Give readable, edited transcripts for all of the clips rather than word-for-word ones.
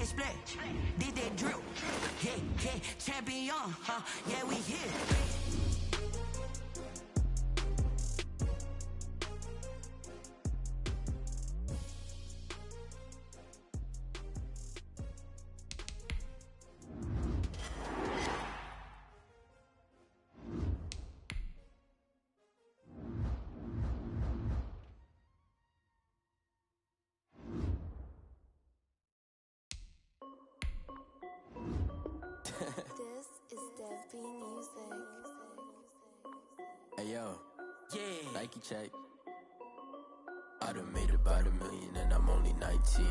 split, did that drill. Yeah, champion, huh? Yeah, we here. This is Dev B Music. Hey yo, yeah, Nike check. I done made about $1 million and I'm only 19.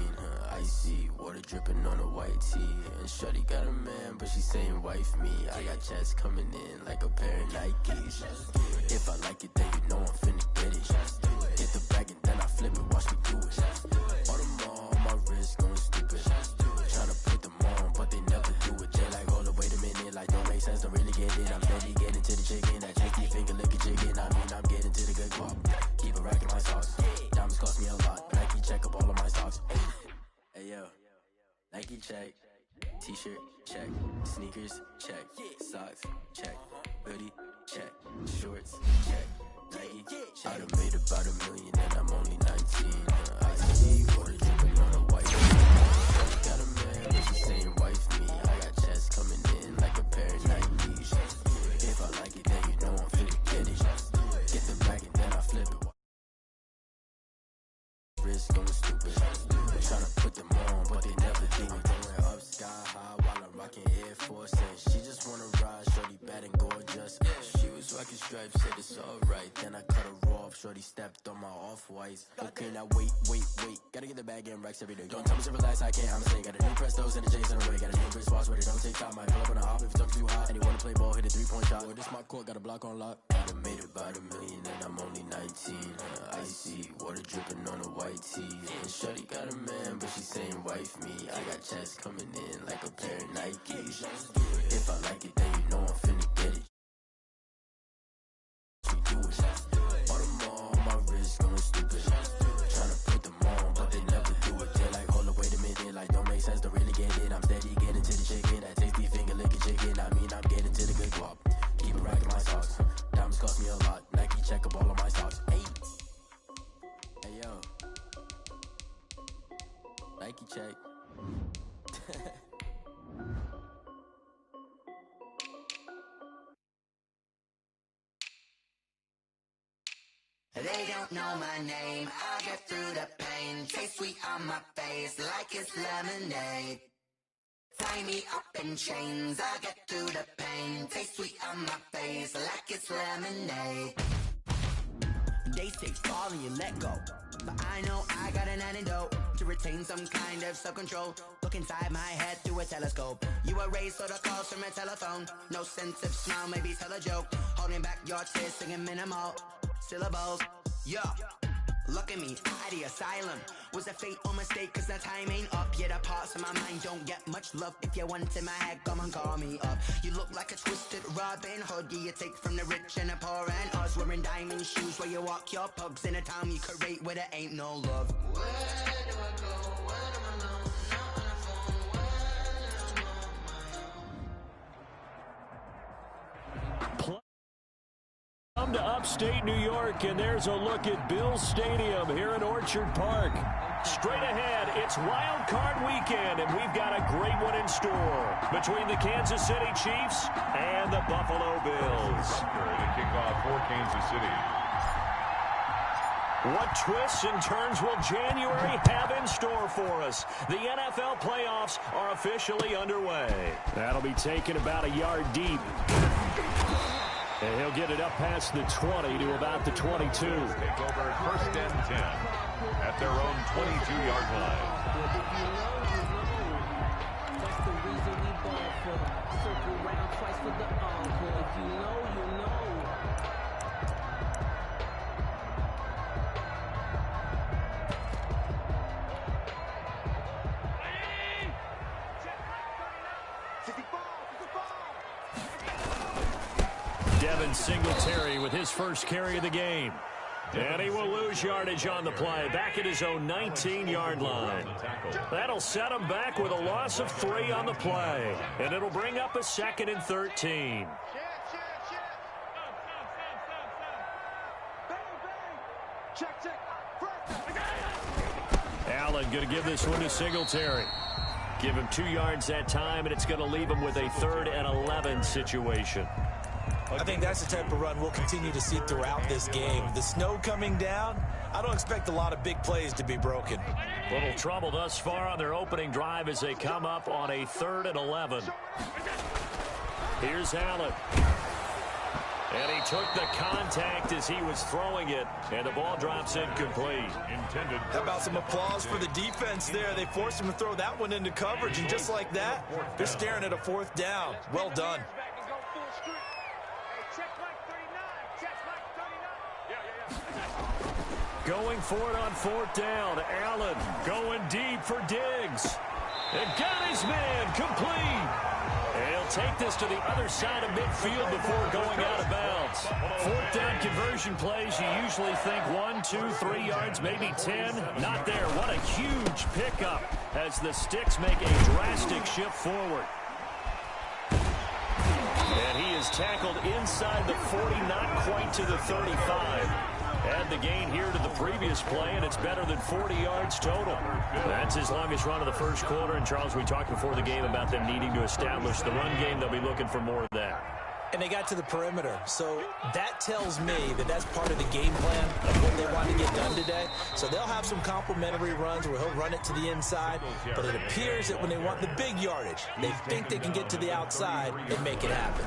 Icy water dripping on a white tee. And shorty got a man, but she saying wife me. I got checks coming in like a pair of Nikes. If I like it, then you know I'm finna get it. Get the bag and then I flip it, watch me do it. All them all on my wrist going stupid. Tryna put them on, but they never do it. They like, hold up, wait a minute, like don't make sense, don't really get it. I'm steady getting to the chicken, that tasty finger licking chicken. I mean, I'm getting to the good guap. Keep a rack in my socks. Diamonds cost me a lot. Nike check up all of my socks. Hey yo, Nike check. T-shirt check. Sneakers check. Socks check. Hoodie check. Shorts check. Nike. I done made about $1 million and I'm only 19. I see water dripping on a white tee. Got a man, but she saying wife me. I got checks coming in like a pair of Nikes. If I like it, then you know I'm finna get it. Get the bag and then I flip it. Wrist going stupid. Tryna put them on, but they never do it. Going up sky high while I'm rocking Air Force. And she just wanna ride, shorty bad and gorgeous. She was rocking stripes, said it's alright. Then I cut her off, shorty stepped on my off-whites. Okay, now wait. Gotta get the bag and racks every day. Don't tell me to relax, I can't, I'ma say. Got a new Prestos and a J's in a way. Got a new Chris Watch, but it don't take time. Might pull up on a hop if it's up too hot. And you wanna play ball, hit a 3-point shot. Or this my court, got a block on lock. I done made about $1 million and I'm only 19. Icy water dripping on a white tee. And shorty got a man, but she saying wife me. I got checks coming in like a pair of Nikes. If I like it, then you know I'm finna get it. She do it. All them all on my wrist going stupid. Tryna put them on, but they never do it. They like, hold up, wait a minute, like don't make sense, don't really get it. I'm steady getting to the chicken, that tasty finger licking chicken. I mean, I'm getting to the good guap. Keep a rack in my socks. Diamonds cost me a lot. Nike check up all of my socks. Hey yo, Nike check. They don't know my name, I get through the pain. Taste sweet on my face like it's lemonade. Tie me up in chains, I get through the pain. Taste sweet on my face like it's lemonade. They say fall and you let go, but I know I got an antidote to retain some kind of self-control. Look inside my head through a telescope. You erase all the calls from a telephone. No sense of smile, maybe tell a joke. Holding back your tears, singing minimal syllables. Yeah, look at me, at the asylum. Was a fate or mistake, cause the time ain't up. Yeah, the parts of my mind don't get much love. If you want in my head, come and call me up. You look like a twisted Robin Hood. Yeah, you take from the rich and the poor and us. Wearing diamond shoes where you walk your pugs in a town you create where there ain't no love. Where do I go? Where am I alone? Not on the phone. Where am I on my own? Come to upstate New York, and there's a look at Bills Stadium here in Orchard Park. Straight ahead, it's Wildcard weekend, and we've got a great one in store between the Kansas City Chiefs and the Buffalo Bills. The kickoff for Kansas City. What twists and turns will January have in store for us? The NFL playoffs are officially underway. That'll be taken about a yard deep. And he'll get it up past the 20 to about the 22. Take over first and 10 at their own 22-yard line. That's the reason we ball for. Circle round twice for the encore. If you know, you know. Devin Singletary with his first carry of the game. And he will lose yardage on the play, back at his own 19-yard line. That'll set him back with a loss of 3 on the play. And it'll bring up a 2nd and 13. Allen going to give this one to Singletary. Give him 2 yards that time, and it's going to leave him with a 3rd and 11 situation. I think that's the type of run we'll continue to see throughout this game. The snow coming down, I don't expect a lot of big plays to be broken. Little trouble thus far on their opening drive as they come up on a 3rd and 11. Here's Allen. And he took the contact as he was throwing it, and the ball drops incomplete. How about some applause for the defense there? They forced him to throw that one into coverage, and just like that, they're staring at a 4th down. Well done. Going for it on 4th down. Allen going deep for Diggs. And got his man complete. And he'll take this to the other side of midfield before going out of bounds. 4th down conversion plays, you usually think 1, 2, 3 yards, maybe 10. Not there. What a huge pickup as the Sticks make a drastic shift forward. And he is tackled inside the 40, not quite to the 35. Add the gain here to the previous play, and it's better than 40 yards total. That's his longest run of the first quarter. And, Charles, we talked before the game about them needing to establish the run game. They'll be looking for more of that. And they got to the perimeter. So that tells me that that's part of the game plan of what they want to get done today. So they'll have some complementary runs where he'll run it to the inside. But it appears that when they want the big yardage, they think they can get to the outside and make it happen.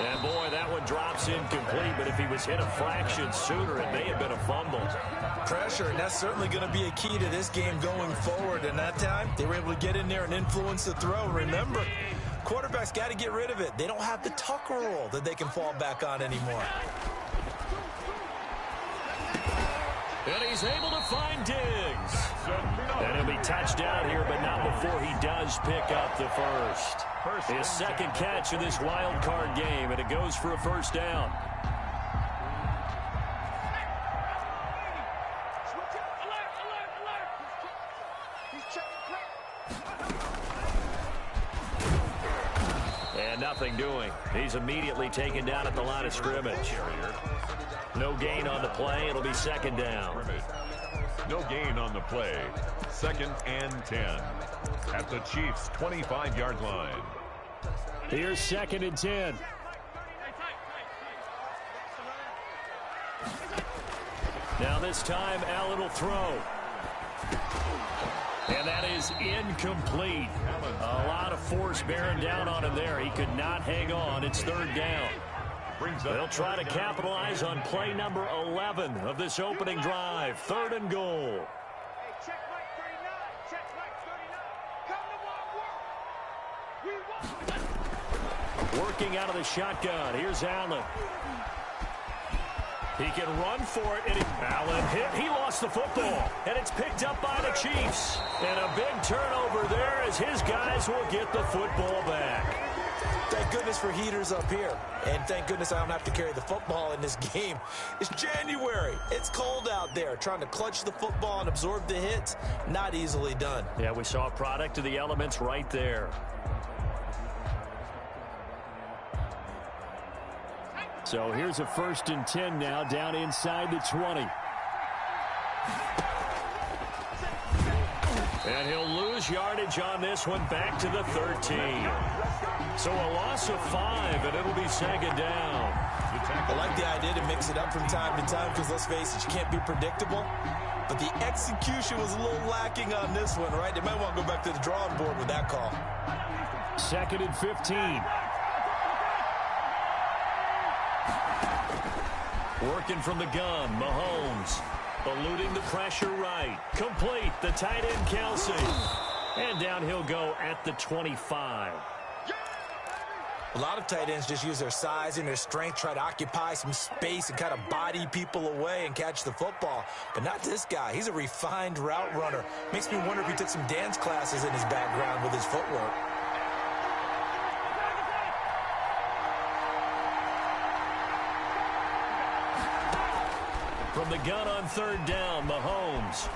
And, boy, that one drops incomplete, but if he was hit a fraction sooner, it may have been a fumble. Pressure, and that's certainly going to be a key to this game going forward. And that time, they were able to get in there and influence the throw. Remember, quarterbacks got to get rid of it. They don't have the Tucker rule that they can fall back on anymore. And he's able to find Diggs. And he'll be touched out here, but not before he does pick up the first. His 2nd catch of this wild card game, and it goes for a 1st down. And nothing doing. He's immediately taken down at the line of scrimmage. No gain on the play. It'll be 2nd down. No gain on the play. 2nd and 10 at the Chiefs' 25-yard line. Here's 2nd and 10. Now this time, Allen will throw. And that is incomplete. A lot of force bearing down on him there. He could not hang on. It's 3rd down. They'll try to capitalize on play number 11 of this opening drive. 3rd and goal. Working out of the shotgun. Here's Allen. He can run for it. And Allen hit. He lost the football. And it's picked up by the Chiefs. And a big turnover there as his guys will get the football back. Thank goodness for heaters up here. And thank goodness I don't have to carry the football in this game. It's January. It's cold out there. Trying to clutch the football and absorb the hits, not easily done. Yeah, we saw a product of the elements right there. So here's a 1st and 10 now, down inside the 20. And he'll lose yardage on this one, back to the 13. So a loss of 5, and it'll be 2nd down. I like the idea to mix it up from time to time because, let's face it, you can't be predictable. But the execution was a little lacking on this one, right? They might want to go back to the drawing board with that call. 2nd and 15. Working from the gun, Mahomes. Eluding the pressure right. Complete, the tight end, Kelsey. And down he'll go at the 25. A lot of tight ends just use their size and their strength, try to occupy some space and kind of body people away and catch the football. But not this guy. He's a refined route runner. Makes me wonder if he took some dance classes in his background with his footwork. From the gun on third down, Mahomes.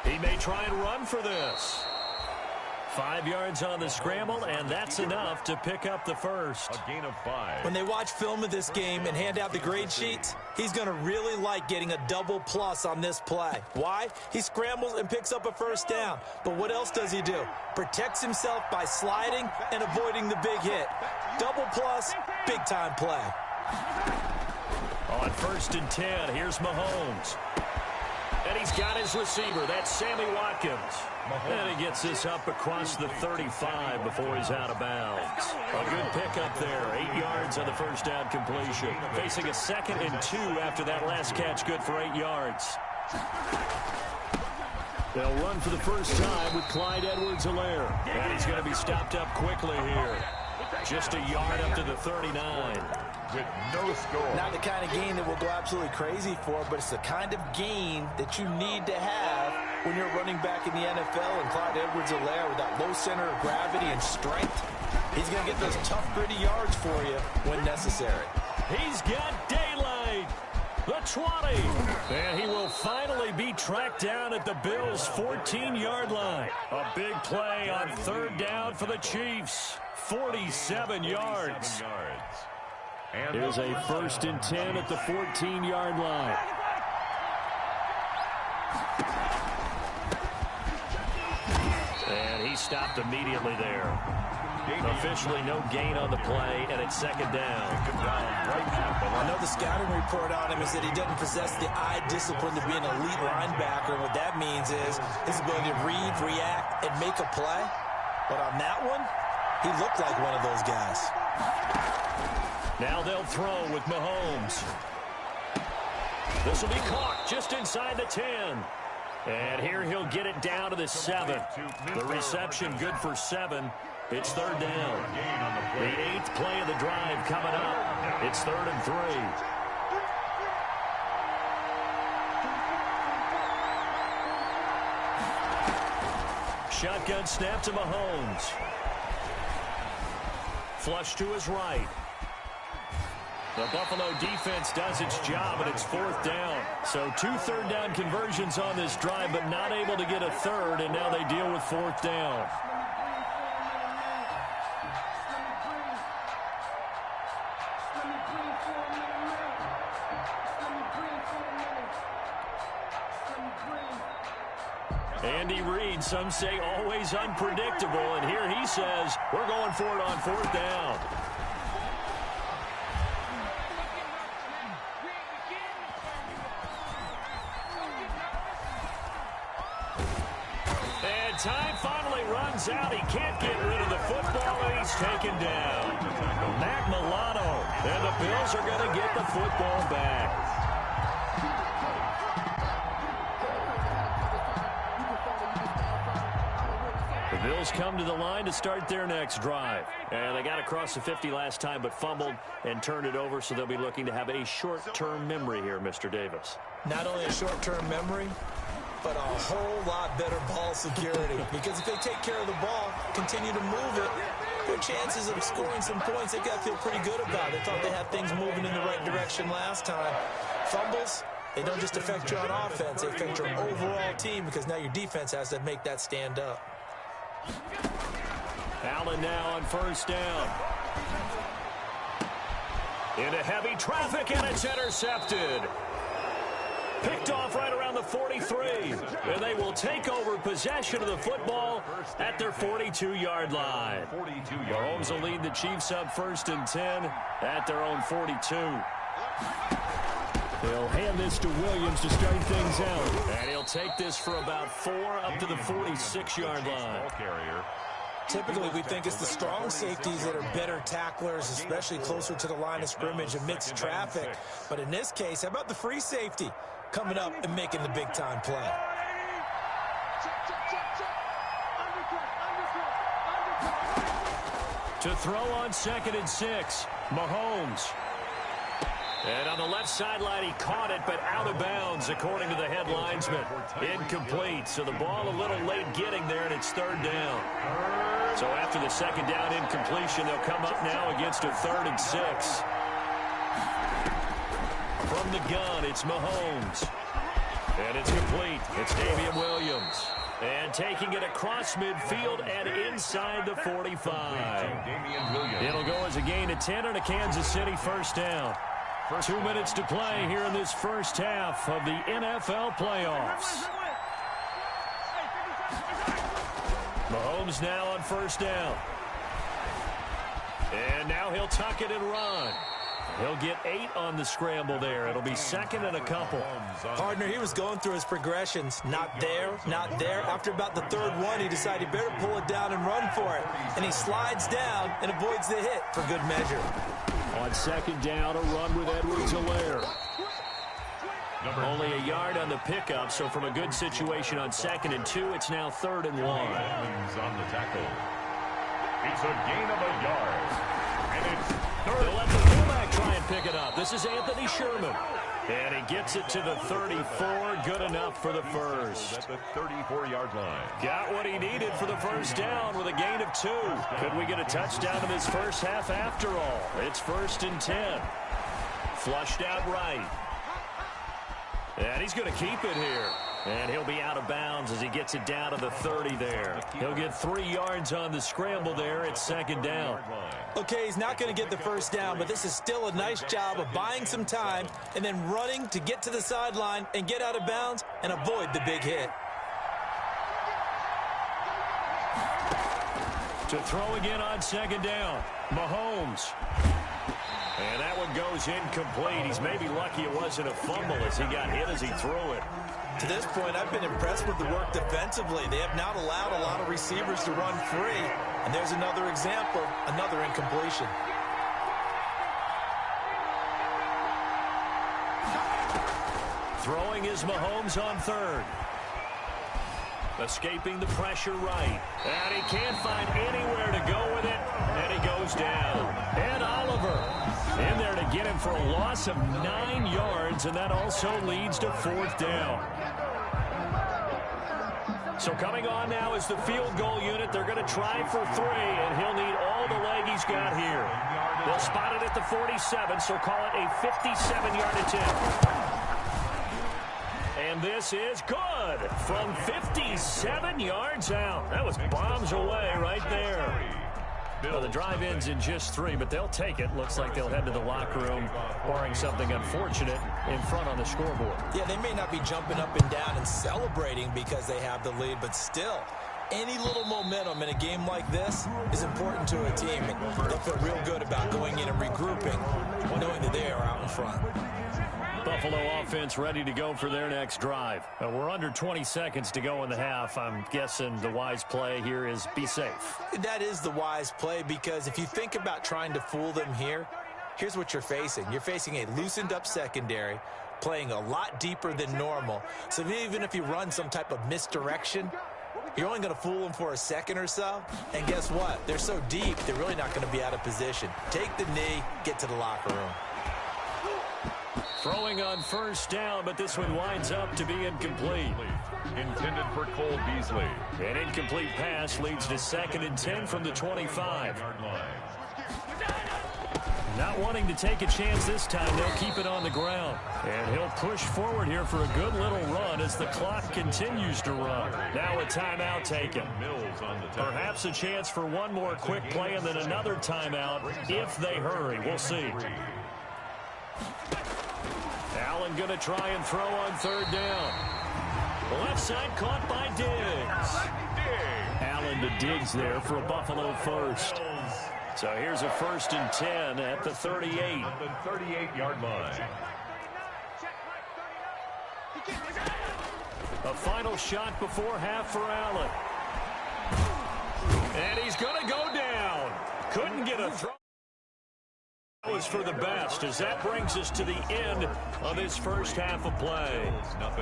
He may try and run for this. 5 yards on the scramble, and that's enough to pick up the first. A gain of 5. When they watch film of this game and hand out the grade sheets, he's going to really like getting a double plus on this play. Why? He scrambles and picks up a first down. But what else does he do? Protects himself by sliding and avoiding the big hit. Double plus, big-time play. On 1st and 10, here's Mahomes. And he's got his receiver. That's Sammy Watkins. And he gets this up across the 35 before he's out of bounds. A good pickup there. 8 yards on the first down completion. Facing a 2nd and 2 after that last catch. Good for 8 yards. They'll run for the first time with Clyde Edwards-Helaire. And he's going to be stopped up quickly here. Just a yard up to the 39. With no score. Not the kind of game that we'll go absolutely crazy for, but it's the kind of game that you need to have when you're running back in the NFL. And Clyde Edwards-Helaire with that low center of gravity and strength, he's going to get those tough, gritty yards for you when necessary. He's got daylight. The 20. And he will finally be tracked down at the Bills' 14-yard line. A big play on third down for the Chiefs. 47 yards. Here's a 1st and 10 at the 14-yard line. And he stopped immediately there. Officially no gain on the play, and it's 2nd down. I know the scouting report on him is that he doesn't possess the eye discipline to be an elite linebacker. And what that means is his ability to read, react, and make a play. But on that one, he looked like one of those guys. Now they'll throw with Mahomes. This will be caught just inside the 10. And here he'll get it down to the 7. The reception good for 7. It's 3rd down. The 8th play of the drive coming up. It's 3rd and 3. Shotgun snap to Mahomes. Flush to his right. The Buffalo defense does its job, and it's 4th down. So 2 third down conversions on this drive, but not able to get a third, and now they deal with 4th down. Andy Reid, some say always unpredictable, and here he says we're going for it on 4th down. And time finally runs out. He can't get rid of the football, and he's taken down. Matt Milano, and the Bills are going to get the football back. The Bills come to the line to start their next drive. And they got across the 50 last time, but fumbled and turned it over, so they'll be looking to have a short-term memory here, Mr. Davis. Not only a short-term memory, but a whole lot better ball security. Because if they take care of the ball, continue to move it, their chances of scoring some points, they've got to feel pretty good about it. They thought they had things moving in the right direction last time. Fumbles, they don't just affect you on offense, they affect your overall team, because now your defense has to make that stand up. Allen now on 1st down. Into heavy traffic, and it's intercepted. Picked off right around the 43. And they will take over possession of the football at their 42-yard line. Mahomes will lead the Chiefs up 1st and 10 at their own 42. They'll hand this to Williams to start things out. And he'll take this for about 4 up to the 46-yard line. Typically, we think it's the strong safeties that are better tacklers, especially closer to the line of scrimmage amidst traffic. But in this case, how about the free safety coming up and making the big-time play? To throw on 2nd and 6, Mahomes. And on the left sideline, he caught it, but out of bounds, according to the head linesman. Incomplete, so the ball a little late getting there, and it's 3rd down. So after the 2nd down incompletion, they'll come up now against a 3rd and 6. From the gun, it's Mahomes. And it's complete. It's Damian Williams. And taking it across midfield and inside the 45. It'll go as a gain of 10 and a Kansas City first down. 2 minutes to play here in this first half of the NFL playoffs. Mahomes now on first down. And now he'll tuck it and run. He'll get 8 on the scramble there. It'll be second and a couple. Partner, he was going through his progressions. Not there, not there. After about the third one, he decided he better pull it down and run for it. And he slides down and avoids the hit for good measure. On second down, a run with Edwards-Helaire. Only a yard on the pickup, so from a good situation on 2nd and 2, it's now 3rd and 1. On the tackle. It's a gain of a yard. And it's third. They'll let the fullback try and pick it up. This is Anthony Sherman. And he gets it to the 34. Good enough for the first. At the 34-yard line. Got what he needed for the first down with a gain of 2. Could we get a touchdown in this first half after all? It's 1st and 10. Flushed out right. And he's going to keep it here. And he'll be out of bounds as he gets it down to the 30 there. He'll get 3 yards on the scramble there. It's 2nd down. Okay, he's not going to get the first down, but this is still a nice job of buying some time and then running to get to the sideline and get out of bounds and avoid the big hit. To throw again on 2nd down. Mahomes. And that one goes incomplete. He's maybe lucky it wasn't a fumble as he got hit as he threw it. To this point, I've been impressed with the work defensively. They have not allowed a lot of receivers to run free. And there's another example, another incompletion. Throwing is Mahomes on 3rd. Escaping the pressure right. And he can't find anywhere to go with it. And he goes down. And Oliver in there to get him for a loss of 9 yards. And that also leads to 4th down. So coming on now is the field goal unit. They're going to try for 3. And he'll need all the leg he's got here. They'll spot it at the 47. So call it a 57-yard attempt. And this is good from 57 yards out. That was bombs away right there. Well, the drive ends in just 3, but they'll take it. Looks like they'll head to the locker room, barring something unfortunate in front on the scoreboard. Yeah, they may not be jumping up and down and celebrating because they have the lead, but still, any little momentum in a game like this is important to a team. And they'll feel real good about going in and regrouping, knowing that they are out in front. Buffalo offense ready to go for their next drive. We're under 20 seconds to go in the half. I'm guessing the wise play here is be safe. That is the wise play, because if you think about trying to fool them here, here's what you're facing. You're facing a loosened up secondary, playing a lot deeper than normal. So even if you run some type of misdirection, you're only going to fool them for a second or so. And guess what? They're so deep, they're really not going to be out of position. Take the knee, get to the locker room. Throwing on first down, but this one winds up to be incomplete. Intended for Cole Beasley. An incomplete pass leads to 2nd and 10 from the 25. Not wanting to take a chance this time, they'll keep it on the ground. And he'll push forward here for a good little run as the clock continues to run. Now a timeout taken. Perhaps a chance for one more quick play and then another timeout if they hurry. We'll see. Allen going to try and throw on 3rd down. Left side caught by Diggs. Allen to Diggs there for a Buffalo first. So here's a 1st and 10 at the 38. At the 38-yard line. A final shot before half for Allen. And he's going to go down. Couldn't get a throw. Was for the best as that brings us to the end of this first half of play.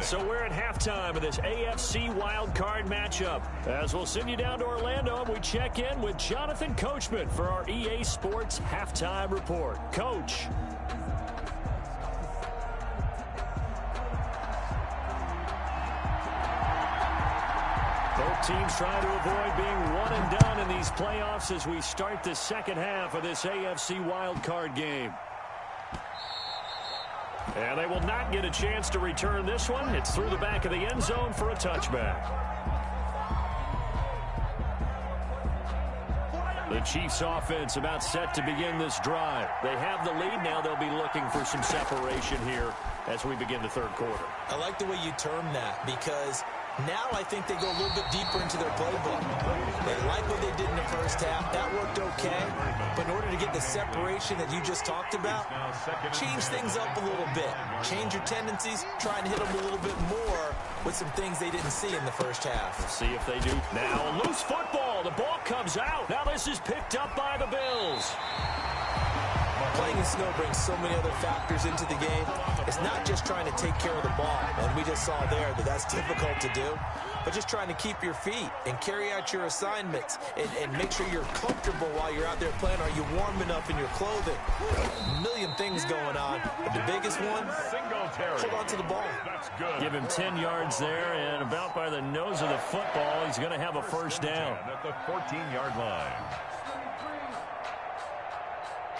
So we're at halftime of this AFC Wildcard matchup. As we'll send you down to Orlando, we check in with Jonathan Coachman for our EA Sports Halftime Report. Coach. Both teams trying to avoid being one and done in these playoffs as we start the second half of this AFC wildcard game. And they will not get a chance to return this one. It's through the back of the end zone for a touchback. The Chiefs offense about set to begin this drive. They have the lead. Now they'll be looking for some separation here as we begin the third quarter. I like the way you term that, because now I think they go a little bit deeper into their playbook. They like what they did in the first half. That worked okay. But in order to get the separation that you just talked about, change things up a little bit. Change your tendencies. Try and hit them a little bit more with some things they didn't see in the first half. We'll see if they do. Now a loose football. The ball comes out. Now this is picked up by the Bills. Playing in snow brings so many other factors into the game. It's not just trying to take care of the ball, and we just saw there that that's difficult to do, but just trying to keep your feet and carry out your assignments and make sure you're comfortable while you're out there playing. Are you warm enough in your clothing? A million things going on, but the biggest one, hold on to the ball. That's good. Give him 10 yards there, and about by the nose of the football, he's going to have a first down. At the 14-yard line.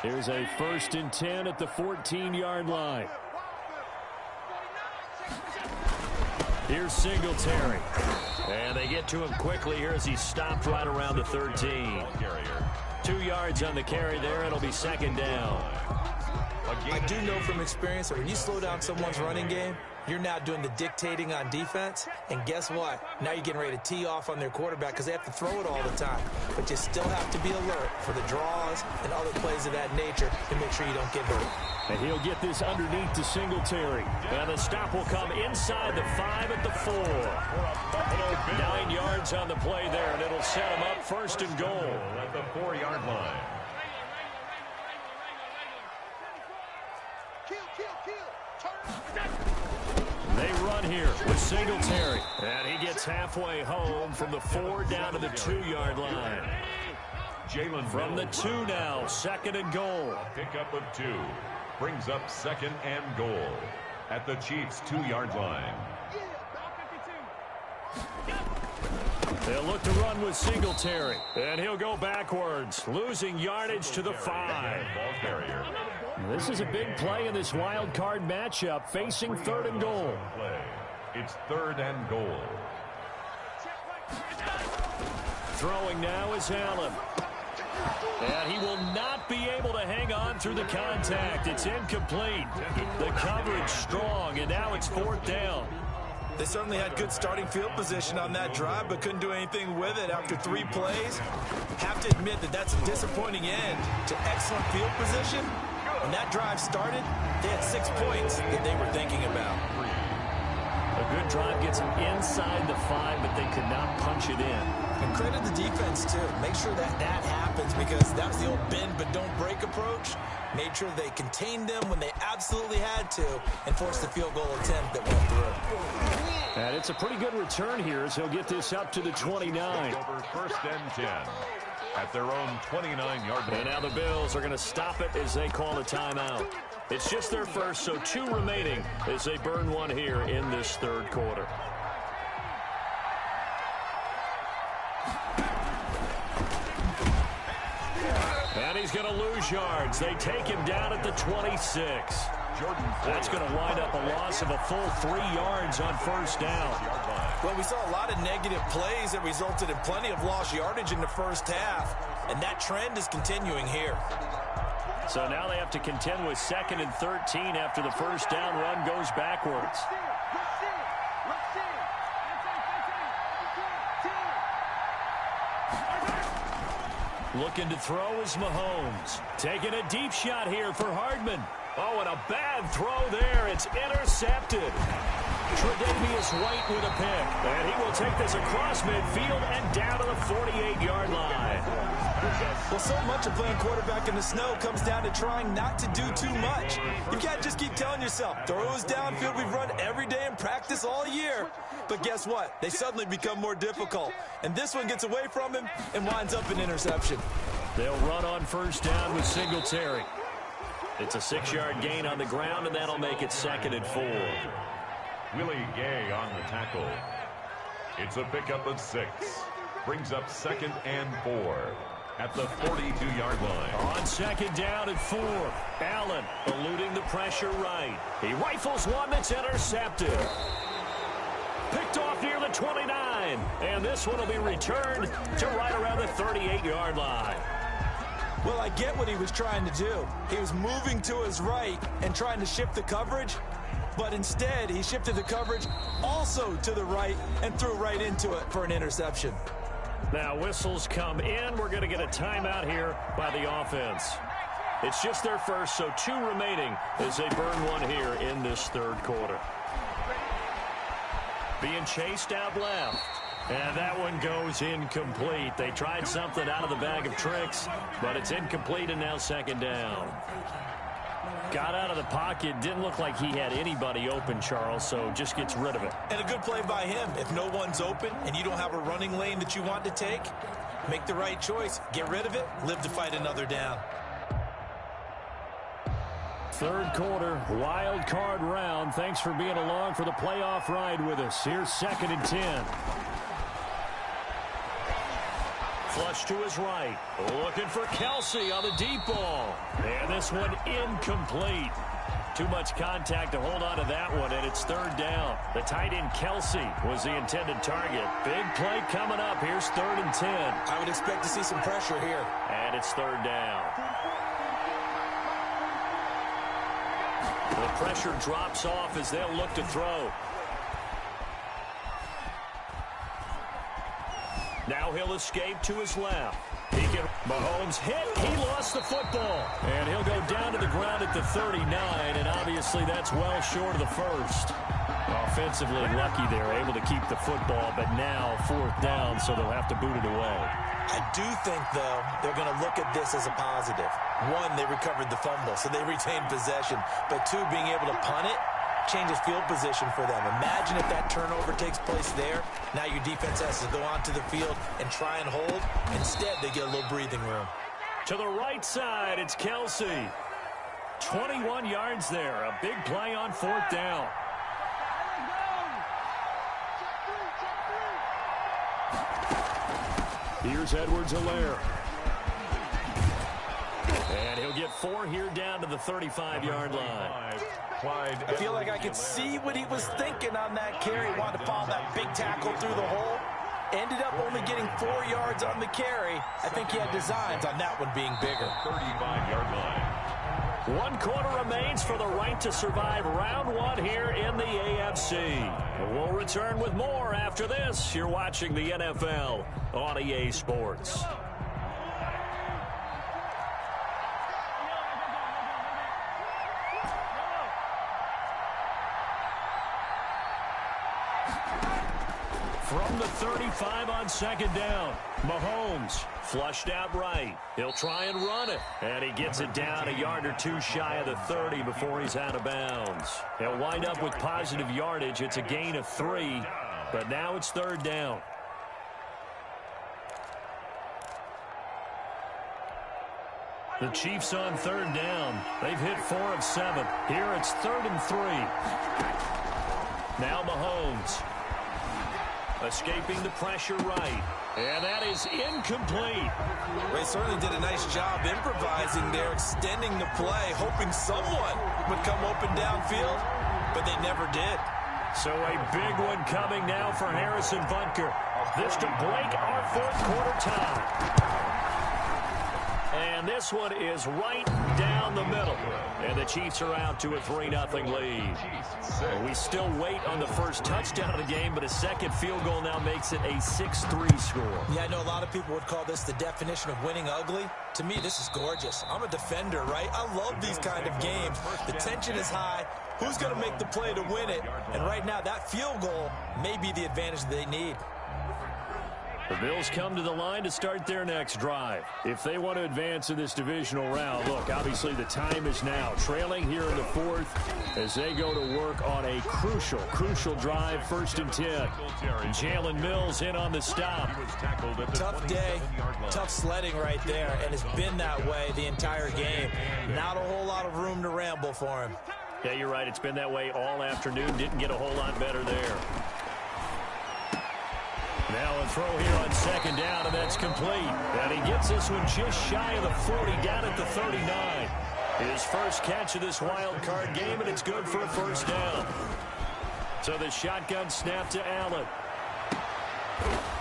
Here's a 1st and 10 at the 14-yard line. Here's Singletary. And they get to him quickly here as he's stopped right around the 13. 2 yards on the carry there. It'll be 2nd down. I do know from experience that when you slow down someone's running game, you're now doing the dictating on defense. And guess what? Now you're getting ready to tee off on their quarterback because they have to throw it all the time. But you still have to be alert for the draws and other plays of that nature to make sure you don't get hurt. And he'll get this underneath to Singletary. And the stop will come inside the 5 at the 4. 9 yards on the play there, and it'll set him up 1st and goal. At the 4-yard line. They run here with Singletary. And he gets halfway home from the 4 down to the 2-yard line. Jalen From the 2 now, 2nd and goal. Pickup of 2. Brings up 2nd and goal. At the Chiefs' 2-yard line. They'll look to run with Singletary. And he'll go backwards, losing yardage to the 5. Ball carrier. This is a big play in this wild card matchup, facing 3rd and goal. It's 3rd and goal. Throwing now is Allen. And he will not be able to hang on through the contact. It's incomplete. The coverage strong, and now it's 4th down. They certainly had good starting field position on that drive, but couldn't do anything with it after 3 plays. Have to admit that that's a disappointing end to excellent field position. When that drive started, they had 6 points that they were thinking about. A good drive gets them inside the 5, but they could not punch it in. And credit the defense, too. Make sure that happens, because that was the old bend but don't break approach. Made sure they contained them when they absolutely had to and forced the field goal attempt that went through. And it's a pretty good return here as he'll get this up to the 29. Over 1st and 10 at their own 29-yard line. And now the Bills are going to stop it as they call a timeout. It's just their first, so 2 remaining as they burn 1 here in this 3rd quarter. And he's going to lose yards. They take him down at the 26. That's going to wind up a loss of a full 3 yards on 1st down. Well, we saw a lot of negative plays that resulted in plenty of lost yardage in the first half, and that trend is continuing here. So now they have to contend with 2nd and 13 after the 1st down run goes backwards. Looking to throw is Mahomes. Taking a deep shot here for Hardman. Oh, and a bad throw there. It's intercepted. Tre'Davious White with a pick. And he will take this across midfield and down to the 48-yard line. Well, so much of playing quarterback in the snow comes down to trying not to do too much. You can't just keep telling yourself, throws downfield we've run every day in practice all year. But guess what? They suddenly become more difficult. And this one gets away from him and winds up an interception. They'll run on 1st down with Singletary. It's a 6-yard gain on the ground, and that'll make it 2nd and 4. Willie Gay on the tackle. It's a pickup of 6. Brings up 2nd and 4. at the 42-yard line. On second down and 4, Allen eluding the pressure right. He rifles one that's intercepted. Picked off near the 29, and this one will be returned to right around the 38-yard line. Well, I get what he was trying to do. He was moving to his right and trying to shift the coverage, but instead he shifted the coverage also to the right and threw right into it for an interception. Now whistles come in. We're going to get a timeout here by the offense. It's just their first, so 2 remaining as they burn one here in this third quarter. Being chased out left. And that one goes incomplete. They tried something out of the bag of tricks, but it's incomplete and now second down. Got out of the pocket. Didn't look like he had anybody open, Charles, so just gets rid of it. And a good play by him. If no one's open and you don't have a running lane that you want to take, make the right choice. Get rid of it. Live to fight another down. Third quarter, wild card round. Thanks for being along for the playoff ride with us. Here's second and 10. Flush to his right. Looking for Kelsey on the deep ball. And this one incomplete. Too much contact to hold on to that one, and it's third down. The tight end Kelsey was the intended target. Big play coming up. Here's third and 10. I would expect to see some pressure here. And it's third down. The pressure drops off as they'll look to throw. Now he'll escape to his left. Mahomes hit. He lost the football. And he'll go down to the ground at the 39, and obviously that's well short of the first. Offensively lucky they're able to keep the football, but now fourth down, so they'll have to boot it away. I do think, though, they're going to look at this as a positive. 1, they recovered the fumble, so they retained possession. But 2, being able to punt it changes field position for them. Imagine if that turnover takes place there. Now your defense has to go onto the field and try and hold. Instead, they get a little breathing room. To the right side, it's Kelsey. 21 yards there. A big play on fourth down. Here's Edwards-Helaire. And he'll get 4 here down to the 35-yard line. I feel like I could see what he was thinking on that carry. Wanted to follow that big tackle through the hole. Ended up only getting 4 yards on the carry. I think he had designs on that one being bigger. 35-yard line. 1 quarter remains for the right to survive round 1 here in the AFC. We'll return with more after this. You're watching the NFL on EA Sports. From the 35 on second down, Mahomes flushed out right. He'll try and run it, and he gets it down a yard or 2 shy of the 30 before he's out of bounds. He'll wind up with positive yardage. It's a gain of 3, but now it's third down. The Chiefs on third down. They've hit 4 of 7. Here it's third and 3. Now Mahomes. Escaping the pressure right. And that is incomplete. They certainly did a nice job improvising there, extending the play, hoping someone would come open downfield, but they never did. So a big one coming now for Harrison Butker. This to break our fourth quarter tie. And this one is right down the middle. And the Chiefs are out to a 3-0 lead. And we still wait on the first touchdown of the game, but a second field goal now makes it a 6-3 score. Yeah, I know a lot of people would call this the definition of winning ugly. To me, this is gorgeous. I'm a defender, right? I love these kind of games. The tension is high. Who's going to make the play to win it? And right now, that field goal may be the advantage they need. The Bills come to the line to start their next drive. If they want to advance in this divisional round, look, obviously the time is now. Trailing here in the fourth as they go to work on a crucial drive, 1st and 10. Jalen Mills in on the stop. Tough day, tough sledding right there, and it's been that way the entire game. Not a whole lot of room to ramble for him. Yeah, you're right. It's been that way all afternoon. Didn't get a whole lot better there. Now a throw here on second down, and that's complete. And he gets this one just shy of the 40, down at the 39. His first catch of this wild card game, and it's good for a first down. So the shotgun snap to Allen.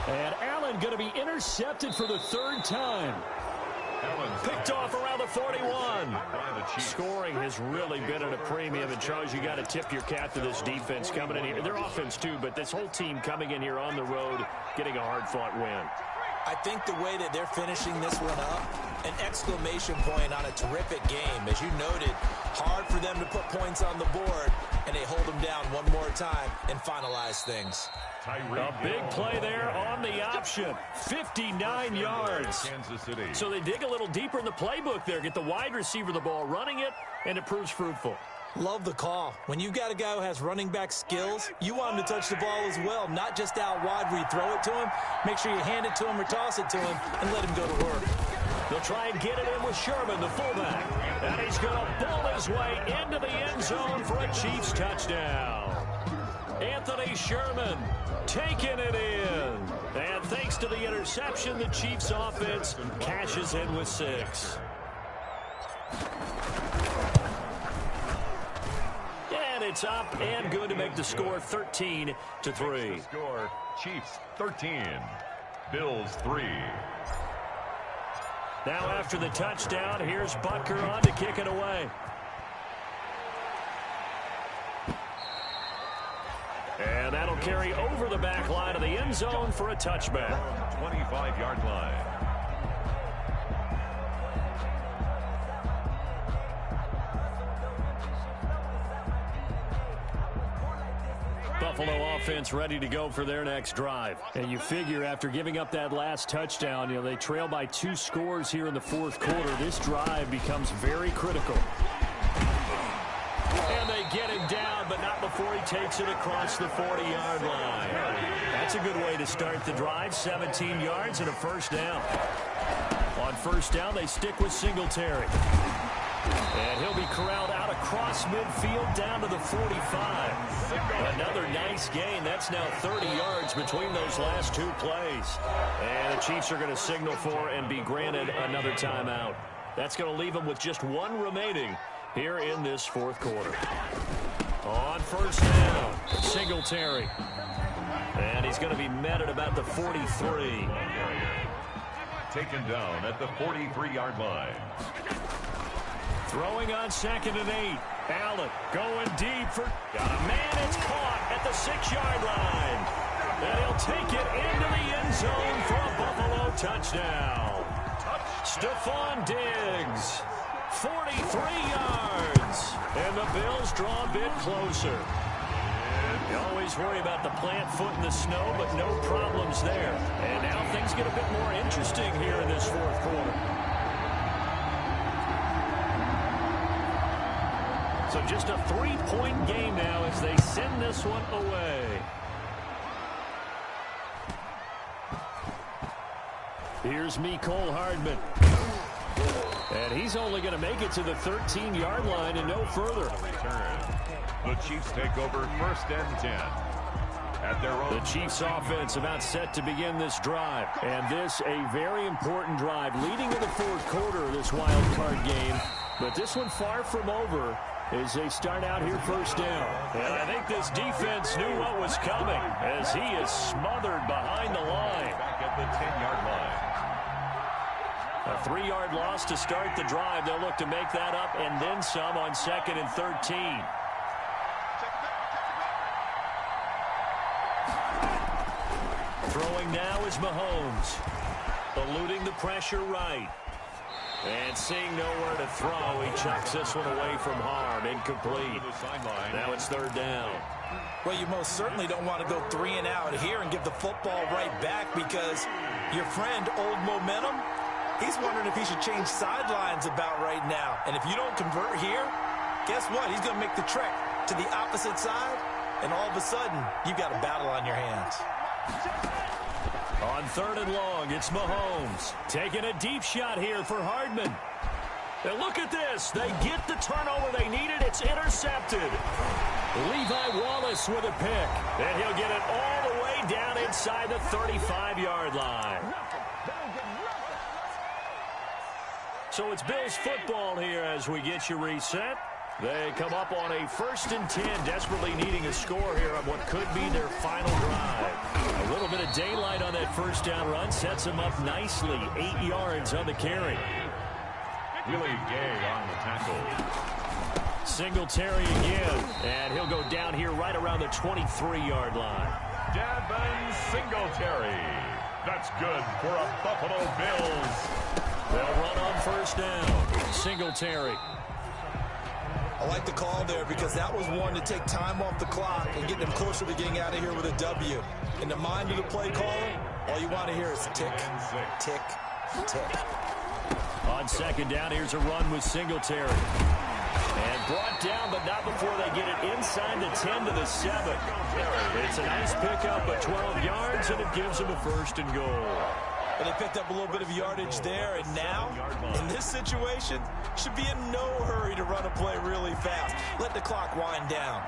And Allen going to be intercepted for the third time. Picked off around the 41. Scoring has really been at a premium. And, Charles, you got to tip your cap to this defense coming in here. Their offense, too, but this whole team coming in here on the road, getting a hard-fought win. I think the way that they're finishing this one up, an exclamation point on a terrific game. As you noted, hard for them to put points on the board, and they hold them down one more time and finalize things. A big play there on the option. 59 yards. Kansas City. So they dig a little deeper in the playbook there, get the wide receiver the ball, running it, and it proves fruitful. Love the call. When you've got a guy who has running back skills, you want him to touch the ball as well, not just out wide where you throw it to him. Make sure you hand it to him or toss it to him and let him go to work. They'll try and get it in with Sherman, the fullback. And he's going to bull his way into the end zone for a Chiefs touchdown. Anthony Sherman taking it in. And thanks to the interception, the Chiefs offense cashes in with 6. And it's up and good to make the score 13-3. Score, Chiefs 13, Bills 3. Now after the touchdown, here's Butker on to kick it away. And that'll carry over the back line of the end zone for a touchback. 25-yard line. Buffalo offense ready to go for their next drive. And you figure after giving up that last touchdown, they trail by 2 scores here in the fourth quarter. This drive becomes very critical. And they get him down, but not before he takes it across the 40-yard line. That's a good way to start the drive. 17 yards and a first down. On first down, they stick with Singletary. And he'll be corralled out across midfield down to the 45. Another nice gain. That's now 30 yards between those last 2 plays. And the Chiefs are going to signal for and be granted another timeout. That's going to leave them with just 1 remaining here in this fourth quarter. On first down, Singletary. And he's going to be met at about the 43. Taken down at the 43-yard line. Throwing on 2nd and 8. Allen going deep for... Got a man. It's caught at the 6-yard line. And he'll take it into the end zone for a Buffalo touchdown. Stephon Diggs. 43 yards. And the Bills draw a bit closer. You always worry about the plant foot in the snow, but no problems there. And now things get a bit more interesting here in this fourth quarter. So just a 3-point game now as they send this one away. Here's Mecole Hardman. And he's only going to make it to the 13-yard line and no further. The Chiefs take over 1st and 10. At their own. The Chiefs offense about set to begin this drive. And this a very important drive leading to the fourth quarter of this wild card game. But this one far from over as they start out here first down. And I think this defense knew what was coming as he is smothered behind the line. Back at the 10-yard line. A 3-yard loss to start the drive. They'll look to make that up and then some on 2nd and 13. Throwing now is Mahomes. Eluding the pressure right. And seeing nowhere to throw, he chucks this one away from harm. Incomplete. Now it's 3rd down. Well, you most certainly don't want to go 3 and out here and give the football right back because your friend, Old Momentum, he's wondering if he should change sidelines about right now. And if you don't convert here, guess what? He's going to make the trek to the opposite side, and all of a sudden, you've got a battle on your hands. On 3rd and long, it's Mahomes. Taking a deep shot here for Hardman. And look at this. They get the turnover they needed. It's intercepted. Levi Wallace with a pick. And he'll get it all the way be down inside the 35-yard line. So it's Bills football here as we get you reset. They come up on a 1st and 10, desperately needing a score here on what could be their final drive. A little bit of daylight on that first down run sets them up nicely. 8 yards on the carry. Willie Gay on the tackle. Singletary again, and he'll go down here right around the 23-yard line. Devin Singletary. That's good for a Buffalo Bills. They'll run on first down. Singletary. I like the call there because that was one to take time off the clock and get them closer to getting out of here with a W. In the mind of the play caller, all you want to hear is tick, tick, tick. On second down, here's a run with Singletary. And brought down, but not before they get it inside the 10 to the 7. It's a nice pickup of 12 yards, and it gives them a 1st and goal. And they picked up a little bit of yardage there, and now, in this situation, should be in no hurry to run a play really fast. Let the clock wind down.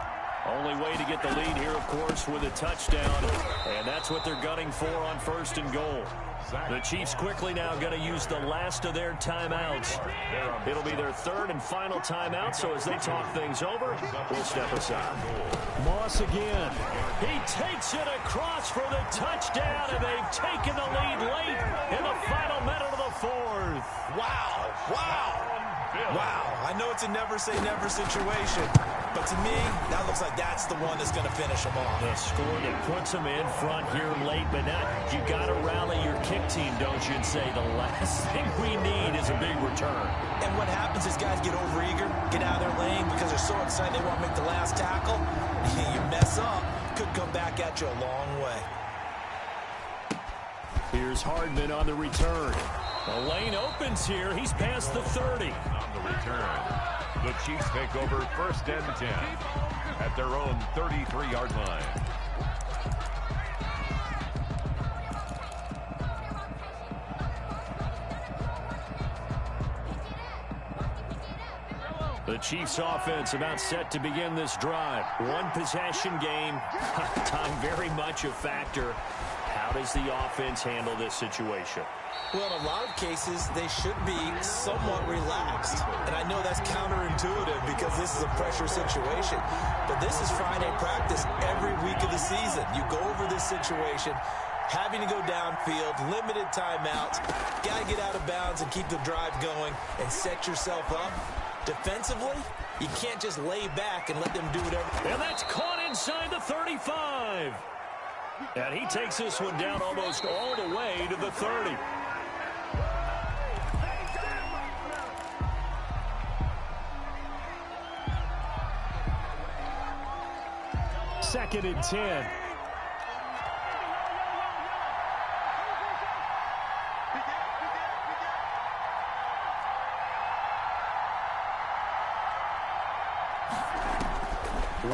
Only way to get the lead here, of course, with a touchdown, and that's what they're gunning for on 1st and goal. The Chiefs quickly now going to use the last of their timeouts. It'll be their 3rd and final timeout, so as they talk things over, we'll step aside. Moss again. He takes it across for the touchdown, and they've taken the lead late in the final minute of the 4th. Wow, wow, wow. I know it's a never-say-never situation, but to me, that looks like that's the one that's going to finish them off. The score that puts them in front here late, but now you got to rally your kick team, don't you, and say the last thing we need is a big return. And what happens is guys get overeager, get out of their lane because they're so excited they want to make the last tackle. You mess up, could come back at you a long way. Here's Hardman on the return. The lane opens here. He's past the 30. On the return, the Chiefs take over 1st and 10 at their own 33-yard line. The Chiefs offense about set to begin this drive. One possession game. Time very much a factor. How does the offense handle this situation? Well, in a lot of cases, they should be somewhat relaxed. And I know that's counterintuitive because this is a pressure situation. But this is Friday practice every week of the season. You go over this situation, having to go downfield, limited timeouts, got to get out of bounds and keep the drive going and set yourself up. Defensively, you can't just lay back and let them do whatever. And that's caught inside the 35. And he takes this one down almost all the way to the 30. Second and 10.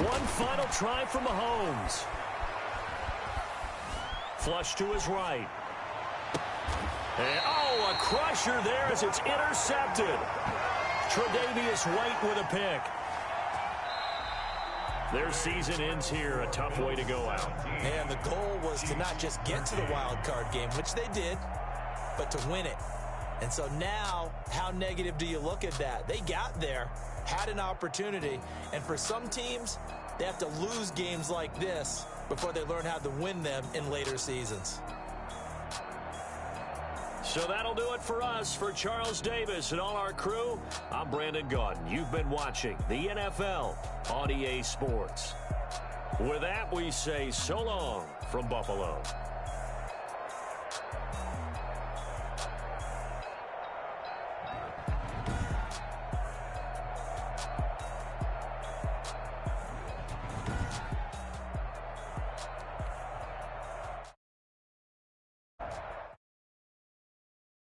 One final try from Mahomes. Flush to his right. And, oh, a crusher there as it's intercepted. Tre'Davious White with a pick. Their season ends here. A tough way to go out. And the goal was to not just get to the wild card game, which they did, but to win it. And so now, how negative do you look at that? They got there, had an opportunity, and for some teams, they have to lose games like this before they learn how to win them in later seasons. So that'll do it for us. For Charles Davis and all our crew, I'm Brandon Gaudin. You've been watching the NFL on EA Sports. With that, we say so long from Buffalo.